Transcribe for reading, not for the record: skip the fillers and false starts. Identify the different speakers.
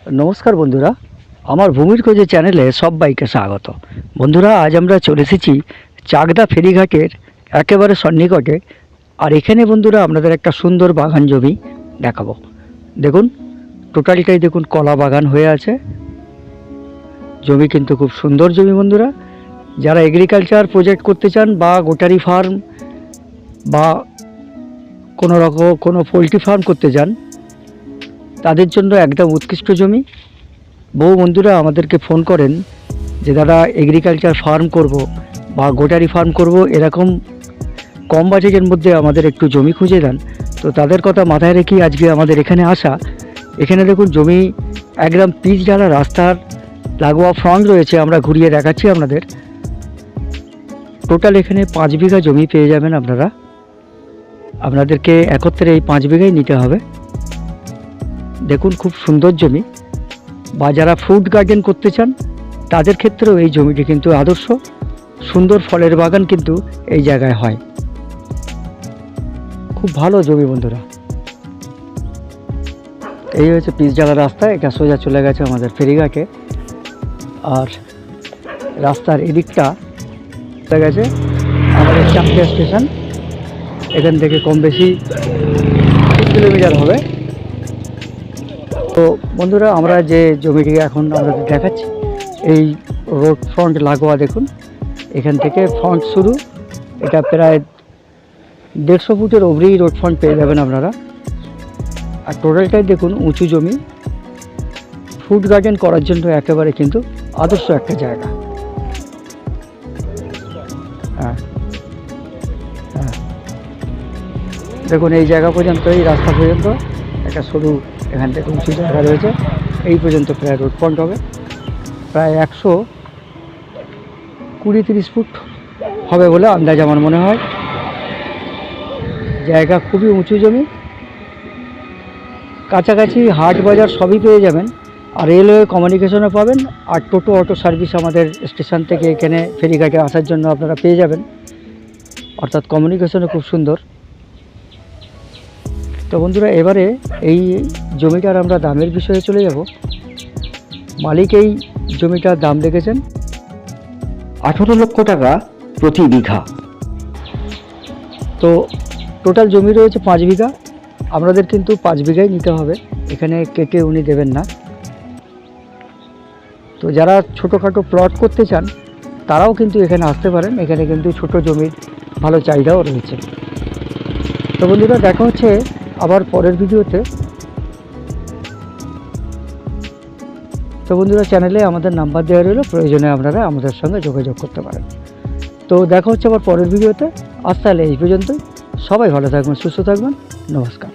Speaker 1: নমস্কার বন্ধুরা, আমার ভূমির খোঁজে চ্যানেলে সবাইকে স্বাগত। বন্ধুরা, আজ আমরা চলে এসেছি চাকদা ফেরিঘাটের একেবারে সন্নিকটে। আর এখানে বন্ধুরা আপনাদের একটা সুন্দর বাগান জমি দেখাবো। দেখুন, টোটালটাই দেখুন কলা বাগান হয়ে আছে। জমি কিন্তু খুব সুন্দর জমি বন্ধুরা। যারা এগ্রিকালচার প্রজেক্ট করতে চান বা গোটারি ফার্ম বা কোনো পোলট্রি ফার্ম করতে চান, তাদের জন্য একদম উৎকৃষ্ট জমি। বহু বন্ধুরা আমাদেরকে ফোন করেন যে দাদা এগ্রিকালচার ফার্ম করব বা গোটারি ফার্ম করব, এরকম কম বাজেটের মধ্যে আমাদের একটু জমি খুঁজে দেন। তো তাদের কথা মাথায় রেখেই আজকে আমাদের এখানে আসা। এখানে দেখুন জমি একদম পিচ ঢালা রাস্তার লাগোয়া ফ্রন্ট রয়েছে। আমরা ঘুরিয়ে দেখাচ্ছি আপনাদের। টোটাল এখানে 5 বিঘা জমি পেয়ে যাবেন আপনারা। আপনাদেরকে একত্রে এই 5 বিঘাই নিতে হবে। দেখুন খুব সুন্দর জমি। বা যারা ফ্রুট গার্ডেন করতে চান তাদের ক্ষেত্রেও এই জমিটি কিন্তু আদর্শ। সুন্দর ফলের বাগান কিন্তু এই জায়গায় হয়। খুব ভালো জমি বন্ধুরা। এই হচ্ছে পিচঢালা রাস্তা, এটা সোজা চলে গেছে আমাদের ফেরিঘাটে। আর রাস্তার এদিকটা চলে গেছে আমাদের চাকদা স্টেশন। এখান থেকে কম বেশি 3 কিলোমিটার হবে। তো বন্ধুরা, আমরা যে জমিটি এখন আপনাদের দেখাচ্ছি, এই রোড ফ্রন্ট লাগোয়া দেখুন। এখান থেকে ফ্রন্ট শুরু, এটা প্রায় 150 ফুটের ওপরেই রোড ফ্রন্ট পেয়ে যাবেন আপনারা। আর টোটালটাই দেখুন উঁচু জমি। ফ্রুট গার্ডেন করার জন্য একেবারে কিন্তু আদর্শ একটা জায়গা। হ্যাঁ হ্যাঁ, দেখুন এই জায়গা পর্যন্ত, এই রাস্তা পর্যন্ত একটা সরু এখান থেকে উঁচু জায়গা রয়েছে। এই পর্যন্ত প্রায় রোড ফ্রন্ট হবে। প্রায় 120-30 ফুট হবে বলে আন্দাজ আমার মনে হয়। জায়গা খুবই উঁচু জমি। কাছাকাছি হাট বাজার সবই পেয়ে যাবেন। আর রেলওয়ে কমিউনিকেশনও পাবেন। আর টোটো অটো সার্ভিস আমাদের স্টেশন থেকে এখানে ফেরিঘাটে আসার জন্য আপনারা পেয়ে যাবেন। অর্থাৎ কমিউনিকেশনও খুব সুন্দর। তো বন্ধুরা, এবারে এই জমিটার আমরা দামের বিষয়ে চলে যাব। মালিক এই জমিটার দাম রেখেছেন 18 লক্ষ টাকা প্রতি বিঘা। তো টোটাল জমি রয়েছে 5 বিঘা। আপনাদের কিন্তু 5 বিঘাই নিতে হবে, এখানে কেটে উনি দেবেন না। তো যারা ছোটোখাটো প্লট করতে চান তারাও কিন্তু এখানে আসতে পারেন। এখানে কিন্তু ছোট জমির ভালো চাহিদাও রয়েছে। তো বন্ধুরা, দেখা হচ্ছে আবার পরের ভিডিওতে। তো বন্ধুরা, চ্যানেলে আমাদের নাম্বার দেওয়া রইল, প্রয়োজনে আপনারা আমাদের সঙ্গে যোগাযোগ করতে পারেন। তো দেখা হচ্ছে আবার পরের ভিডিওতে। আজ তাহলে এই পর্যন্তই। সবাই ভালো থাকবেন, সুস্থ থাকবেন। নমস্কার।